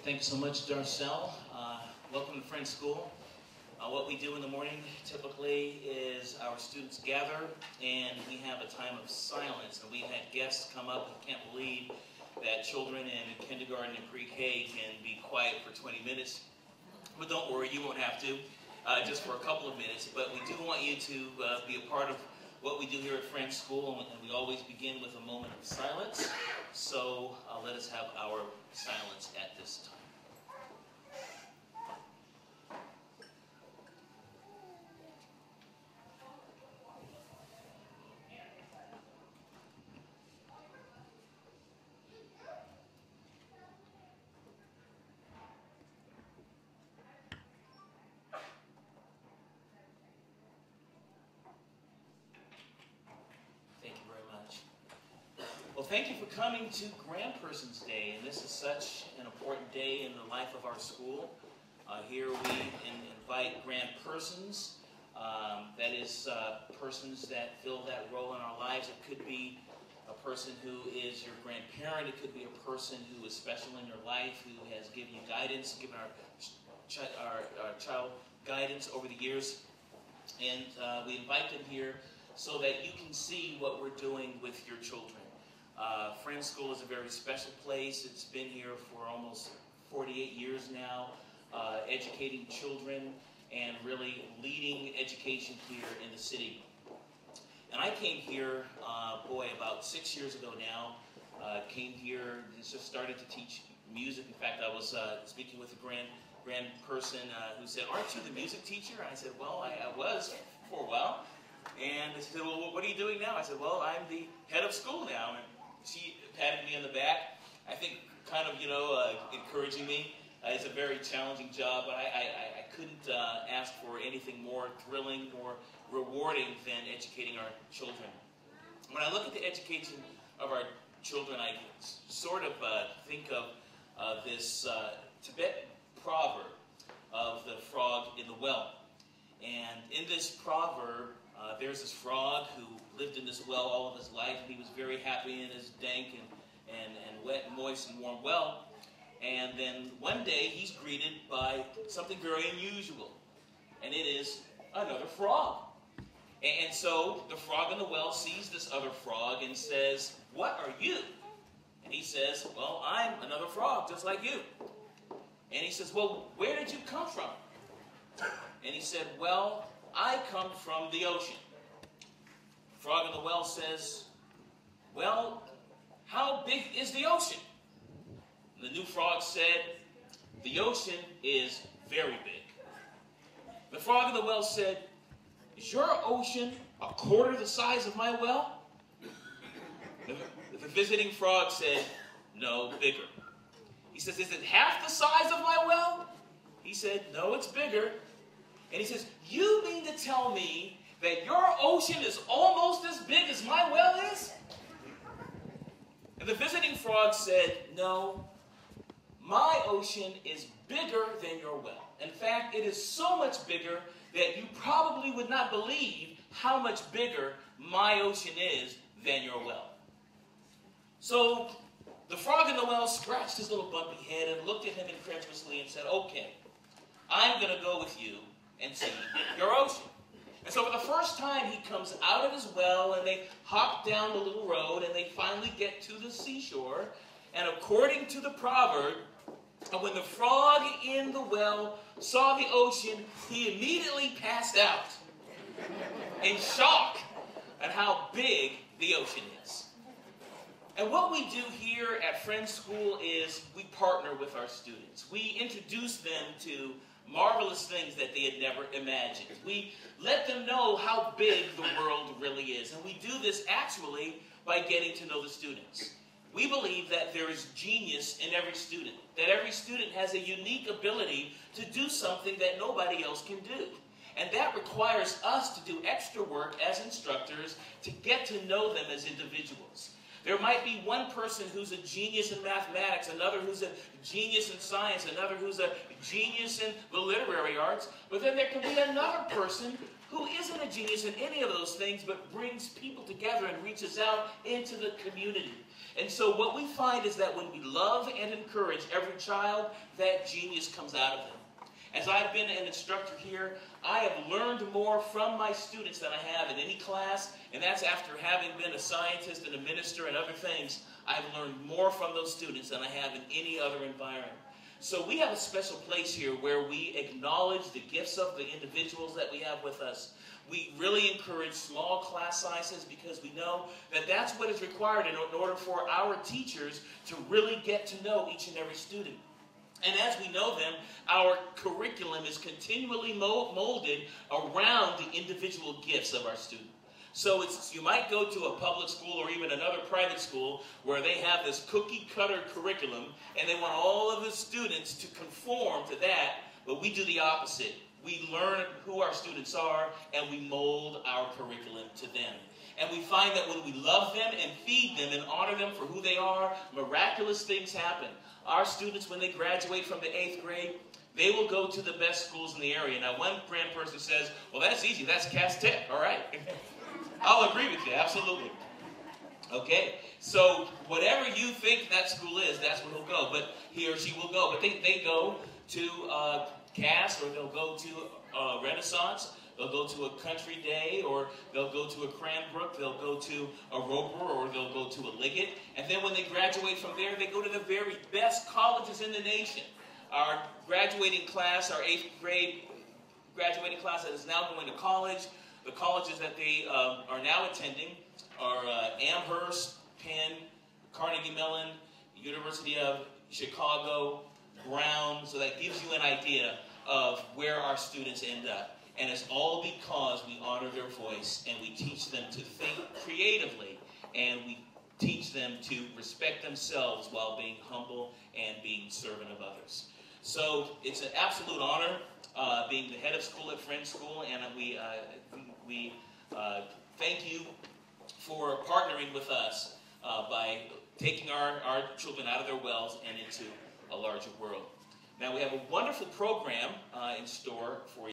Thank you so much, Darcel. Welcome to Friends School. What we do in the morning typically is our students gather and we have a time of silence. And we've had guests come up and can't believe that children in kindergarten and pre-K can be quiet for 20 minutes. But don't worry, you won't have to, just for a couple of minutes. But we do want you to be a part of what we do here at Friends School, and we always begin with a moment of silence. So let us have our silence at this time. Well, thank you for coming to Grandperson's Day, and this is such an important day in the life of our school. Here we invite grandpersons, that is persons that fill that role in our lives. It could be a person who is your grandparent. It could be a person who is special in your life, who has given you guidance, given our child guidance over the years. And we invite them here so that you can see what we're doing with your children. Friends School is a very special place. It's been here for almost 48 years now, educating children and really leading education here in the city. And I came here, about 6 years ago now. Came here, just started to teach music. In fact, I was speaking with a grand person who said, "Aren't you the music teacher?" And I said, "Well, I was for a while." And they said, "Well, what are you doing now?" I said, "Well, I'm the head of school now." And she patted me on the back, I think kind of, encouraging me. It's a very challenging job, but I couldn't ask for anything more thrilling, more rewarding than educating our children. When I look at the education of our children, I sort of think of this Tibetan proverb of the frog in the well. And in this proverb, there's this frog who lived in this well all of his life, and he was very happy in his dank and wet, moist, and warm well. And then one day he's greeted by something very unusual, and it is another frog. And so the frog in the well sees this other frog and says, "What are you?" And he says, "Well, I'm another frog, just like you." And he says, "Well, where did you come from?" And he said, "Well, I come from the ocean." The frog in the well says, "Well, how big is the ocean?" And the new frog said, "The ocean is very big." The frog in the well said, "Is your ocean a quarter the size of my well?" The visiting frog said, "No, bigger." He says, "Is it half the size of my well?" He said, "No, it's bigger." And he says, "You mean to tell me that your ocean is almost as big as my well is?" And the visiting frog said, "No, my ocean is bigger than your well. In fact, it is so much bigger that you probably would not believe how much bigger my ocean is than your well." So the frog in the well scratched his little bumpy head and looked at him incredulously and said, "Okay, I'm going to go with you and see your ocean." And so for the first time, he comes out of his well, and they hop down the little road, and they finally get to the seashore. And according to the proverb, when the frog in the well saw the ocean, he immediately passed out in shock at how big the ocean is. And what we do here at Friends School is we partner with our students. We introduce them to marvelous things that they had never imagined. We let them know how big the world really is. And we do this actually by getting to know the students. We believe that there is genius in every student, that every student has a unique ability to do something that nobody else can do. And that requires us to do extra work as instructors to get to know them as individuals. There might be one person who's a genius in mathematics, another who's a genius in science, another who's a genius in the literary arts, but then there can be another person who isn't a genius in any of those things, but brings people together and reaches out into the community. And so what we find is that when we love and encourage every child, that genius comes out of them. As I've been an instructor here, I have learned more from my students than I have in any class, and that's after having been a scientist and a minister and other things. I've learned more from those students than I have in any other environment. So we have a special place here where we acknowledge the gifts of the individuals that we have with us. We really encourage small class sizes because we know that that's what is required in order for our teachers to really get to know each and every student. And as we know them, our curriculum is continually molded around the individual gifts of our students. So you might go to a public school or even another private school where they have this cookie-cutter curriculum and they want all of the students to conform to that, but we do the opposite. We learn who our students are and we mold our curriculum to them. And we find that when we love them and feed them and honor them for who they are, miraculous things happen. Our students, when they graduate from the 8th grade, they will go to the best schools in the area. Now, one grand person says, well, that's easy. That's Cass Tech. All right. I'll agree with you. Absolutely. Okay. So whatever you think that school is, that's where he'll go. But he or she will go. But they go to Cass, or they'll go to Renaissance. They'll go to a Country Day, or they'll go to a Cranbrook, they'll go to a Roper, or they'll go to a Liggett. And then when they graduate from there, they go to the very best colleges in the nation. Our graduating class, our 8th grade graduating class that is now going to college, the colleges that they are now attending are Amherst, Penn, Carnegie Mellon, University of Chicago, Brown. So that gives you an idea of where our students end up. And it's all because we honor their voice and we teach them to think creatively and we teach them to respect themselves while being humble and being servant of others. So it's an absolute honor being the head of school at Friends School, and we thank you for partnering with us by taking our children out of their wells and into a larger world. Now we have a wonderful program in store for you.